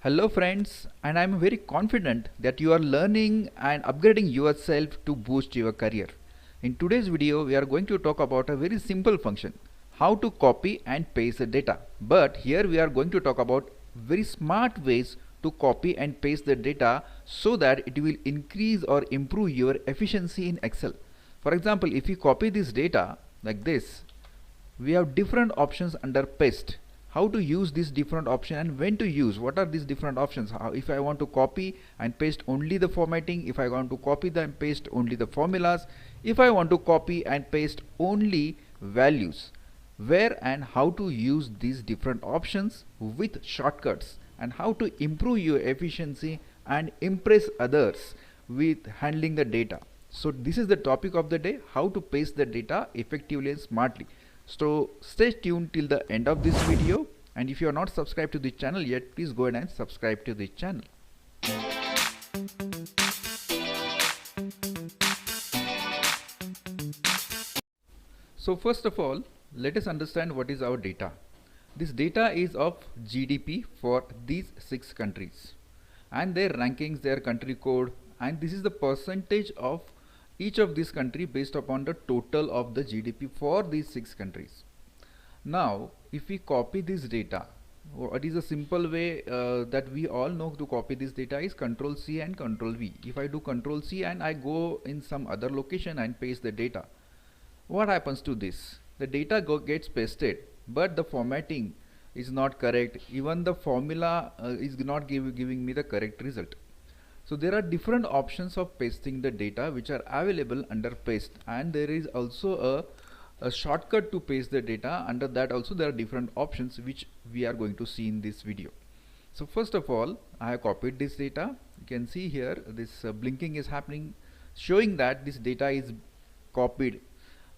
Hello friends, and I'm very confident that you are learning and upgrading yourself to boost your career. In today's video, we are going to talk about a very simple function, how to copy and paste the data. But here we are going to talk about very smart ways to copy and paste the data so that it will increase or improve your efficiency in Excel. For example, if you copy this data like this, we have different options under paste. How to use this different option and when to use, what are these different options. If I want to copy and paste only the formatting, if I want to copy and paste only the formulas, if I want to copy and paste only values, where and how to use these different options with shortcuts, and how to improve your efficiency and impress others with handling the data. So this is the topic of the day, how to paste the data effectively and smartly. So stay tuned till the end of this video, and if you are not subscribed to the channel yet, please go ahead and subscribe to the channel. So first of all, let us understand what is our data. This data is of GDP for these 6 countries and their rankings, their country code, and this is the percentage of each of these country based upon the total of the GDP for these 6 countries. Now if we copy this data, what is a simple way that we all know to copy this data is Control C and Control V. If I do Control C and I go in some other location and paste the data, what happens to this? The data gets pasted, but the formatting is not correct. Even the formula is not giving me the correct result. So there are different options of pasting the data which are available under paste, and there is also a shortcut to paste the data. Under that also there are different options which we are going to see in this video. So first of all, I have copied this data. You can see here this blinking is happening, showing that this data is copied,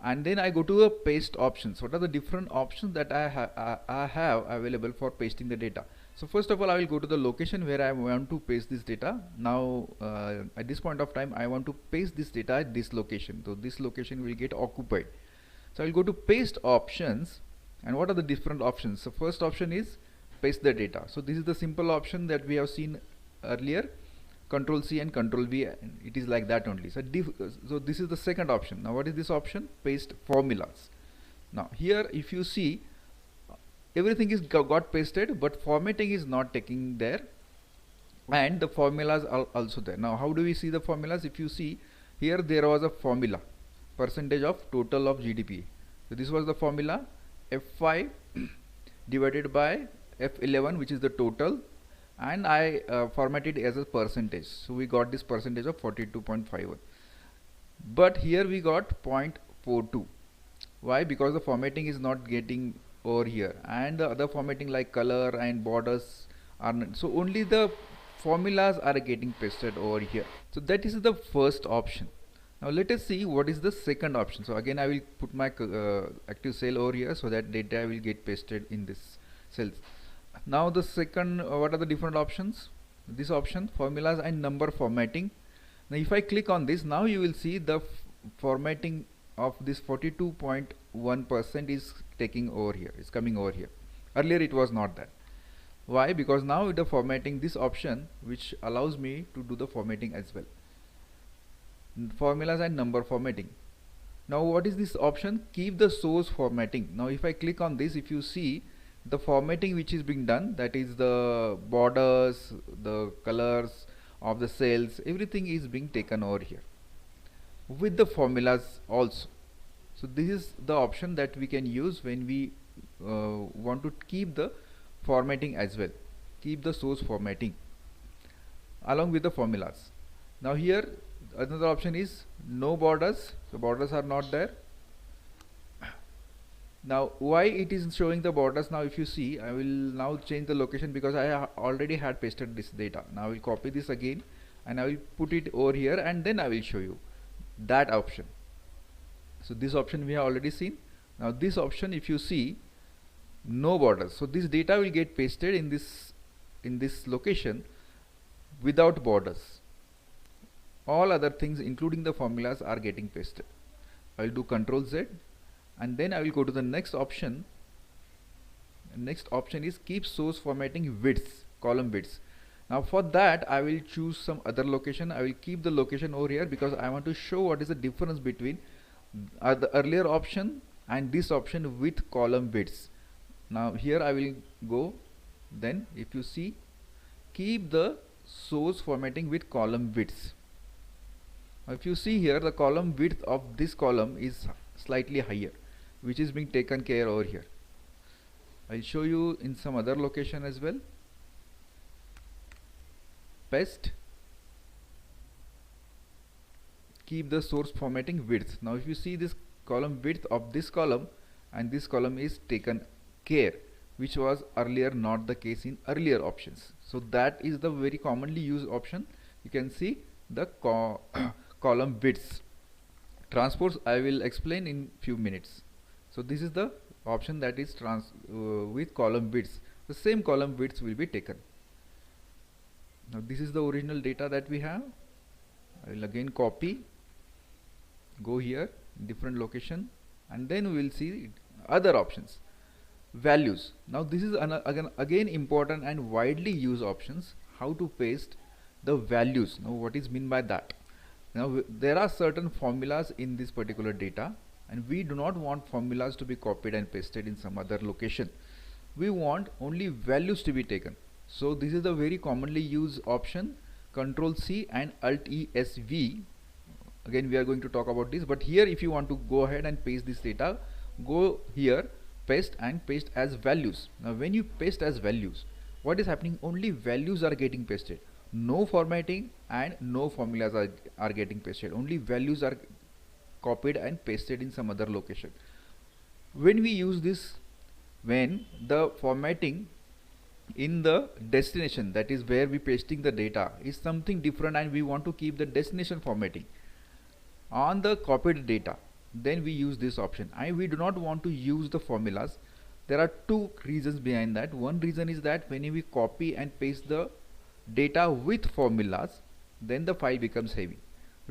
and then I go to a paste options. What are the different options that I have available for pasting the data? So first of all, I will go to the location where I want to paste this data. Now at this point of time, I want to paste this data at this location, so this location will get occupied. So I will go to paste options, and what are the different options? So first option is paste the data. So this is the simple option that we have seen earlier, Control C and Control V, it is like that only. So this is the second option. Now what is this option? Paste formulas. Now here if you see, everything is got pasted, but formatting is not taking there, and the formulas are also there. Now how do we see the formulas? If you see here, there was a formula, percentage of total of GDP. So this was the formula, F5 divided by F11, which is the total, and I formatted as a percentage. So we got this percentage of 42.51, but here we got 0.42. Why? Because the formatting is not getting over here, and the other formatting like color and borders are not. So only the formulas are getting pasted over here. So that is the first option. Now let us see what is the second option. So again I will put my active cell over here so that data will get pasted in this cells. Now the second, what are the different options? This option, formulas and number formatting. Now if I click on this, now you will see the formatting of this 42.1% is taking over here, is coming over here. Earlier it was not that. Why? Because now with the formatting, this option which allows me to do the formatting as well, formulas and number formatting. Now what is this option? Keep the source formatting. Now if I click on this, if you see the formatting which is being done, that is the borders, the colors of the cells, everything is being taken over here with the formulas also. So this is the option that we can use when we want to keep the formatting as well, keep the source formatting along with the formulas. Now here another option is no borders, so borders are not there. Now why it is showing the borders? Now if you see, I will now change the location because I already had pasted this data. Now I will copy this again and I will put it over here, and then I will show you that option. So this option we have already seen. Now this option, if you see, no borders, so this data will get pasted in this location without borders. All other things including the formulas are getting pasted. I will do Control Z, and then I will go to the next option. Next option is keep source formatting widths, column widths. Now for that I will choose some other location. I will keep the location over here because I want to show what is the difference between the earlier option and this option with column widths. Now here I will go, then if you see, keep the source formatting with column widths. Now if you see here, the column width of this column is slightly higher, which is being taken care over here. I'll show you in some other location as well. Paste, keep the source formatting width. Now if you see, this column width of this column and this column is taken care, which was earlier not the case in earlier options. So that is the very commonly used option. You can see the column widths. Transpose I will explain in few minutes. So this is the option that is with column widths. The same column widths will be taken. Now this is the original data that we have. I will again copy, go here, different location, and then we will see other options. Values. Now this is again important and widely used options. How to paste the values. Now what is meant by that? Now there are certain formulas in this particular data, and we do not want formulas to be copied and pasted in some other location. We want only values to be taken. So this is the very commonly used option, Control C and Alt ESV. Again we are going to talk about this, but here if you want to go ahead and paste this data, go here, paste and paste as values. Now when you paste as values, what is happening? Only values are getting pasted. No formatting and no formulas are getting pasted. Only values are copied and pasted in some other location. When we use this, when the formatting in the destination, that is where we pasting the data, is something different and we want to keep the destination formatting on the copied data, then we use this option. And we do not want to use the formulas. There are two reasons behind that. One reason is that when we copy and paste the data with formulas, then the file becomes heavy.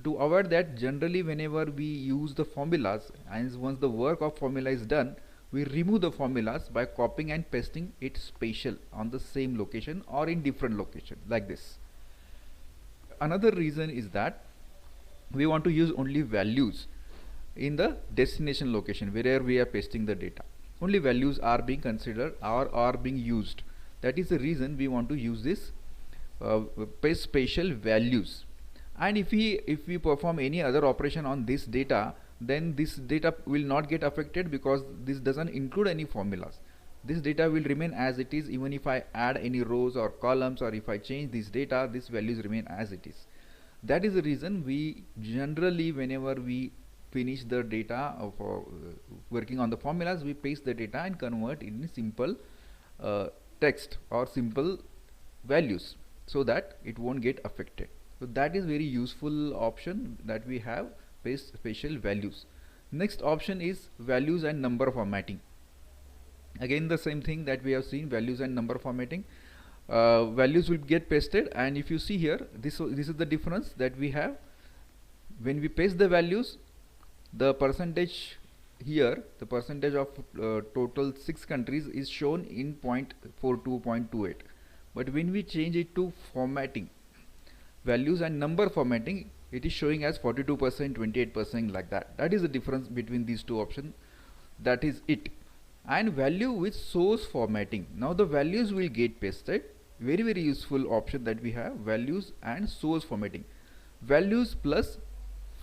To avoid that, generally whenever we use the formulas, and once the work of formula is done, we remove the formulas by copying and pasting it spatial on the same location or in different location, like this. Another reason is that we want to use only values in the destination location where we are pasting the data. Only values are being considered or are being used. That is the reason we want to use this paste spatial values. And if we perform any other operation on this data, then this data will not get affected because this doesn't include any formulas. This data will remain as it is. Even if I add any rows or columns, or if I change this data, these values remain as it is. That is the reason we generally, whenever we finish the data of working on the formulas, we paste the data and convert in simple text or simple values, so that it won't get affected. So that is very useful option that we have, paste spatial values. Next option is values and number formatting. Again the same thing that we have seen, values and number formatting. Values will get pasted, and if you see here, this is the difference that we have. When we paste the values, the percentage here, the percentage of total 6 countries is shown in 0.42, 0.28. But when we change it to formatting, values and number formatting, it is showing as 42%, 28%, like that. That is the difference between these two options. That is it. And value with source formatting. Now the values will get pasted. Very useful option that we have, values and source formatting. Values plus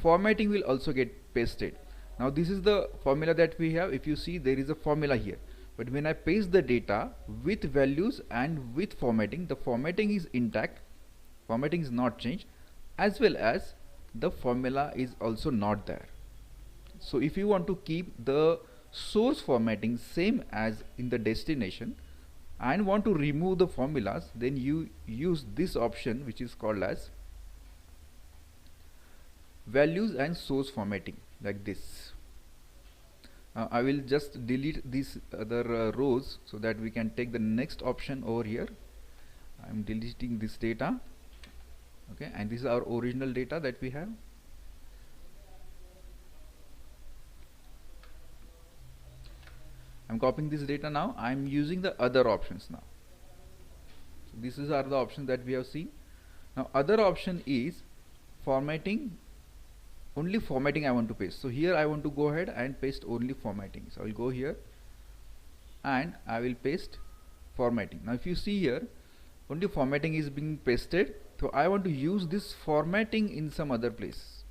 formatting will also get pasted. Now this is the formula that we have. If you see, there is a formula here, but when I paste the data with values and with formatting, the formatting is intact, formatting is not changed, as well as the formula is also not there. So if you want to keep the source formatting same as in the destination and want to remove the formulas, then you use this option, which is called as values and source formatting, like this. I will just delete these other rows so that we can take the next option over here. I am deleting this data. Okay, and this is our original data that we have. I'm copying this data now. I'm using the other options now. So these are the options that we have seen. Now other option is formatting, only formatting I want to paste. So here I want to go ahead and paste only formatting. So I will go here and I will paste formatting. Now if you see here, only formatting is being pasted. So I want to use this formatting in some other place,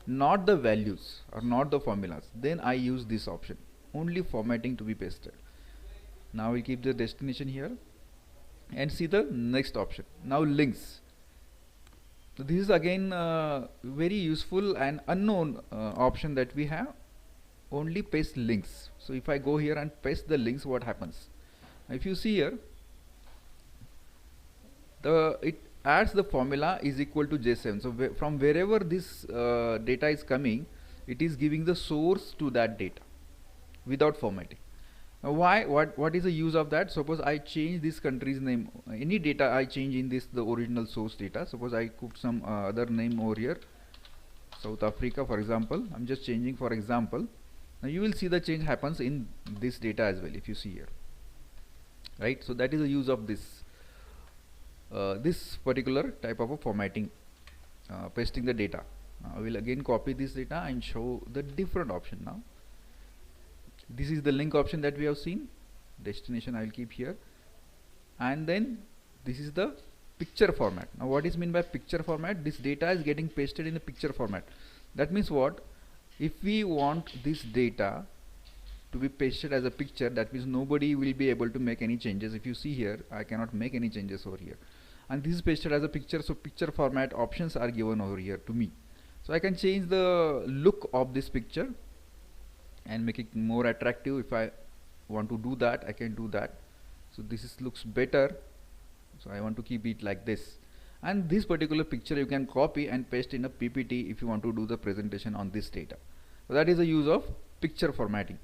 not the values or not the formulas. Then I use this option, only formatting to be pasted. Now we keep the destination here and see the next option. Now links. So this is again very useful and unknown option that we have, only paste links. So if I go here and paste the links, what happens? If you see here, it adds the formula is equal to J7. So from wherever this data is coming, it is giving the source to that data without formatting. Now what is the use of that? Suppose I change this country's name, any data I change in this, the original source data. Suppose I put some other name over here, South Africa for example. I'm just changing for example. Now you will see the change happens in this data as well, if you see here, right? So that is the use of this this particular type of a formatting, pasting the data. I will again copy this data and show the different option. Now this is the link option that we have seen. Destination I will keep here, and then this is the picture format. Now what is meant by picture format? This data is getting pasted in a picture format. That means what? If we want this data to be pasted as a picture, that means nobody will be able to make any changes. If you see here, I cannot make any changes over here, and this is pasted as a picture. So picture format options are given over here to me. So I can change the look of this picture and make it more attractive. If I want to do that, I can do that. So this looks better, so I want to keep it like this. And this particular picture you can copy and paste in a PPT if you want to do the presentation on this data. So that is the use of picture formatting.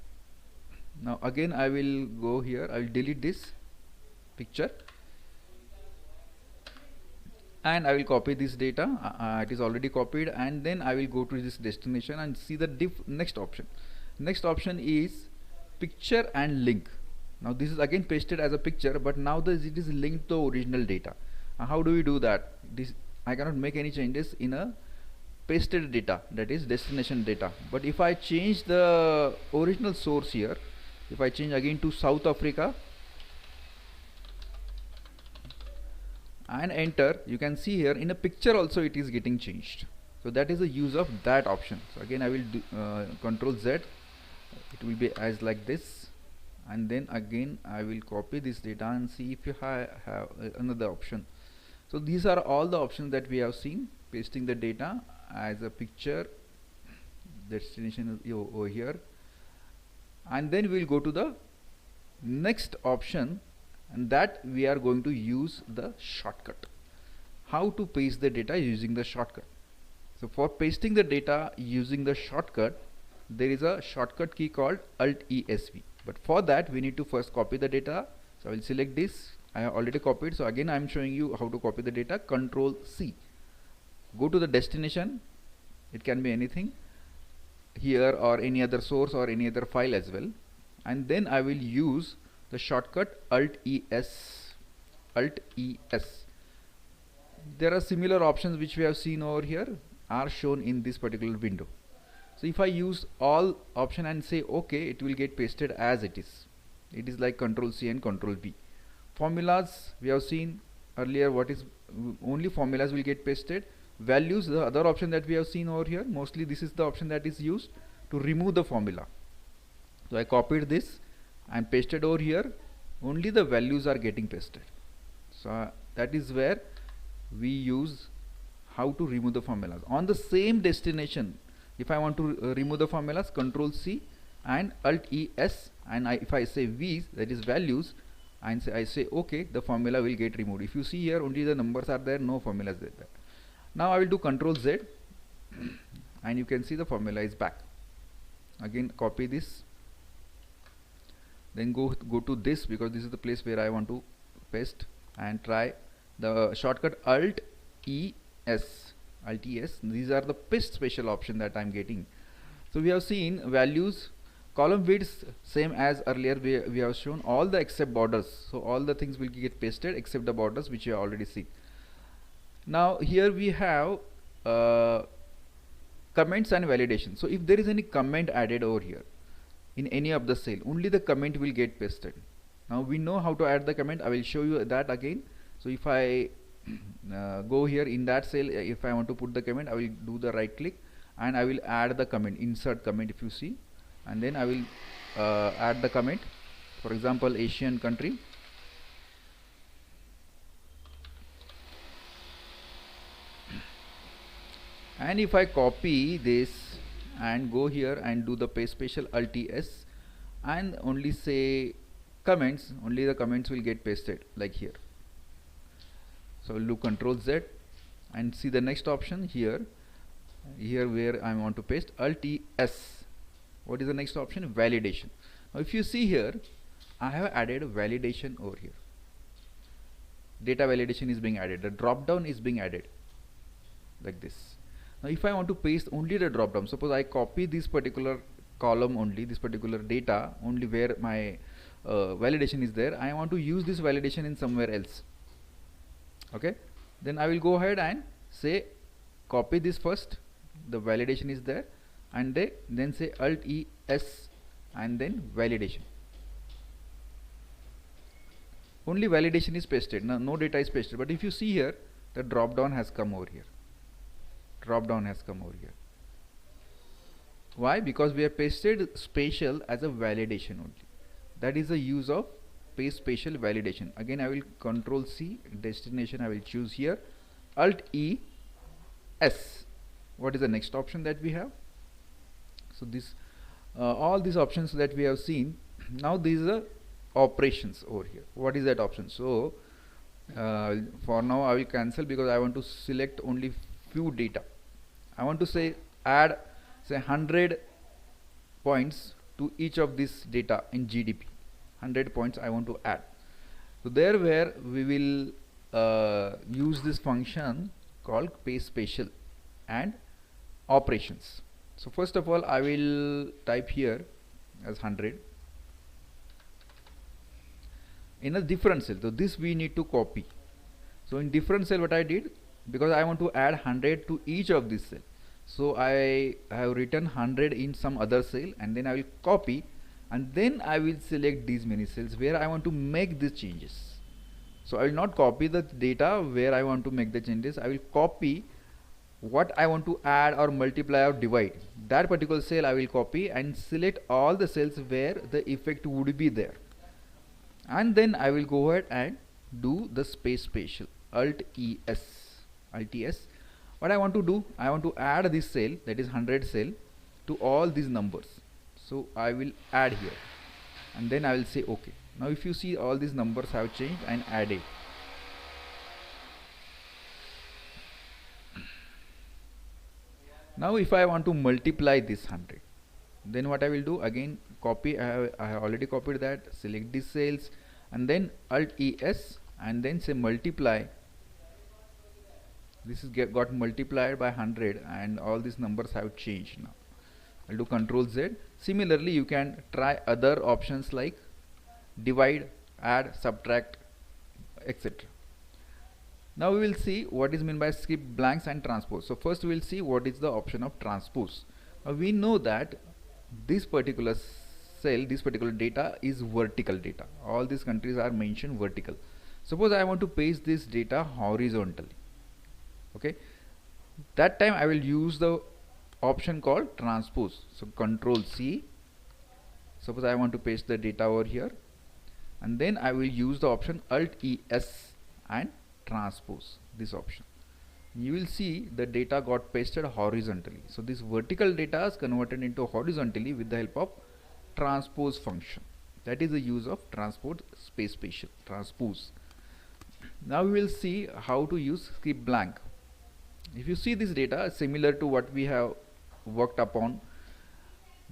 Now again I will go here, I will delete this picture and I will copy this data. It is already copied, and then I will go to this destination and see the next option. Next option is picture and link. Now this is again pasted as a picture, but now it is linked to the original data. How do we do that? I cannot make any changes in a pasted data, that is destination data. But if I change the original source here, if I change again to South Africa and enter, you can see here in a picture also it is getting changed. So that is the use of that option. So again I will do Control Z, it will be as like this, and then again I will copy this data and see if you have another option. So these are all the options that we have seen. Pasting the data as a picture, destination is over here, and then we will go to the next option, and that we are going to use the shortcut. How to paste the data using the shortcut? So for pasting the data using the shortcut, there is a shortcut key called Alt ESV. But for that we need to first copy the data. So I will select this. I have already copied. So again I am showing you how to copy the data. Control C. Go to the destination. It can be anything here or any other source or any other file as well. And then I will use the shortcut Alt ES. Alt ES. There are similar options which we have seen over here are shown in this particular window. So if I use all option and say OK, it will get pasted as it is. It is like Control C and Control V. Formulas we have seen earlier, what is only formulas will get pasted. Values, the other option that we have seen over here, mostly this is the option that is used to remove the formula. So I copied this and pasted over here. Only the values are getting pasted. So that is where we use how to remove the formulas. On the same destination, if I want to remove the formulas, Control C and Alt ES, and if I say V, that is values, and I say OK, the formula will get removed. If you see here, only the numbers are there, no formulas there. Now I will do Control Z and you can see the formula is back. Again copy this, then go to this, because this is the place where I want to paste, and try the shortcut Alt ES. These are the paste special option that I am getting. So we have seen values, column widths same as earlier we have shown, all the except borders. So all the things will get pasted except the borders, which you already see. Now here we have comments and validation. So if there is any comment added over here in any of the cell, only the comment will get pasted. Now we know how to add the comment. I will show you that again. So if I go here in that cell, if I want to put the comment, I will do the right click and I will add the comment, insert comment, if you see, and then I will add the comment. For example, Asian country. And if I copy this and go here and do the paste special, Alt S, and only say comments, only the comments will get pasted like here. So we'll do Control Z and see the next option here where I want to paste, Alt S. What is the next option? Validation. Now if you see here, I have added validation over here. Data validation is being added. The drop down is being added like this. Now if I want to paste only the drop down, suppose I copy this particular column only, this particular data only where my validation is there, I want to use this validation in somewhere else. Okay, then I will go ahead and say copy this first, the validation is there, and then say Alt S and then validation. Only validation is pasted. Now no data is pasted, but if you see here, the drop down has come over here. Why? Because we have pasted spatial as a validation only. That is the use of paste spatial validation. Again I will Control C, destination I will choose here, Alt S. What is the next option that we have? So this all these options that we have seen. Now these are operations over here. What is that option? So for now I will cancel because I want to select only few data. I want to say add say 100 points to each of this data in GDP. 100 points I want to add. So there where we will use this function called paste spatial and operations. So first of all I will type here as 100 in a different cell. So this we need to copy. So in different cell what I did, because I want to add 100 to each of this cell, so I have written 100 in some other cell and then I will copy, and then I will select these many cells where I want to make these changes. So I will not copy the data where I want to make the changes. I will copy what I want to add or multiply or divide. That particular cell I will copy and select all the cells where the effect would be there, and then I will go ahead and do the paste spatial, Alt S. What I want to do, I want to add this cell, that is 100 cell, to all these numbers. So I will add here and then I will say OK. Now if you see, all these numbers have changed and added. Now if I want to multiply this 100, then what I will do, again copy, I have already copied that, select these cells and then Alt S and then say multiply. This is got multiplied by 100 and all these numbers have changed. Now I'll do Control Z. Similarly you can try other options like divide, add, subtract, etc. Now we will see what is meant by skip blanks and transpose. So first we will see what is the option of transpose. Now we know that this particular cell, this particular data is vertical data. All these countries are mentioned vertical. Suppose I want to paste this data horizontally. Okay, that time I will use the option called transpose. So Control C. Suppose I want to paste the data over here, and then I will use the option Alt S and transpose, this option. You will see the data got pasted horizontally. So this vertical data is converted into horizontally with the help of transpose function. That is the use of transpose space spatial, transpose. Now we will see how to use skip blank. If you see this data similar to what we have worked upon,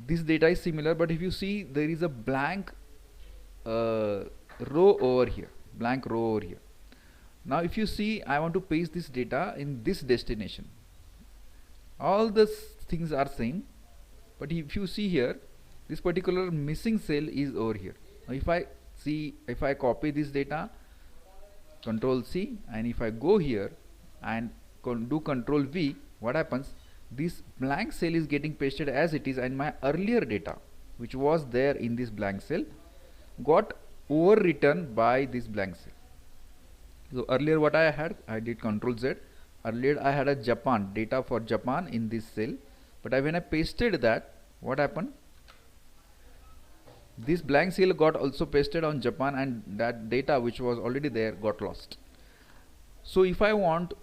this data is similar, but if you see there is a blank row over here, Now if you see, I want to paste this data in this destination. All the things are same, but if you see here, This particular missing cell is over here. Now if I copy this data, control C, and if I go here and do control V, what happens? This blank cell is getting pasted as it is, and my earlier data which was there in this blank cell got overwritten by this blank cell. So earlier what I did control Z. Earlier I had a Japan data for Japan in this cell, but when I pasted that, what happened? This blank cell got also pasted on Japan, and that data which was already there got lost. So if I want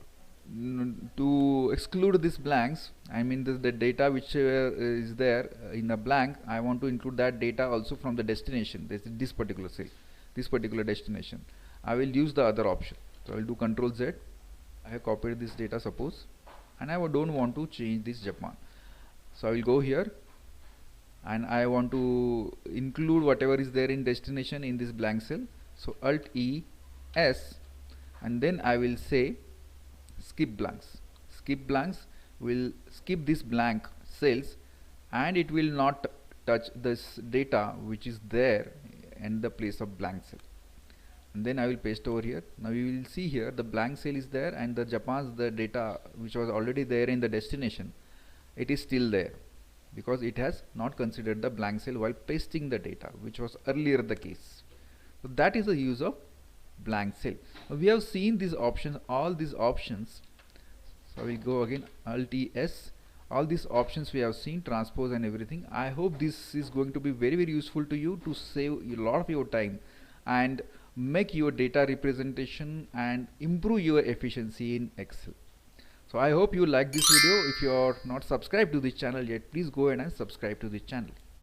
to exclude these blanks, I mean the data which is there in a blank, I want to include that data also from the destination. This particular cell, this particular destination. I will use the other option. So I will do control Z. I have copied this data, suppose, and I don't want to change this Japan. So I will go here and I want to include whatever is there in destination in this blank cell. So Alt E S, and then I will say skip blanks. Skip blanks will skip this blank cells, and it will not touch this data which is there in the place of blank cell. And then I will paste over here. Now you will see here the blank cell is there, and the Japan's the data which was already there in the destination, it is still there because it has not considered the blank cell while pasting the data, which was earlier the case. So that is the use of blank cell. Now we have seen these options, all these options. So we go again, Alt S. All these options we have seen, transpose and everything. I hope this is going to be very useful to you to save a lot of your time and make your data representation and improve your efficiency in Excel. So I hope you like this video. If you are not subscribed to this channel yet, please go ahead and subscribe to this channel.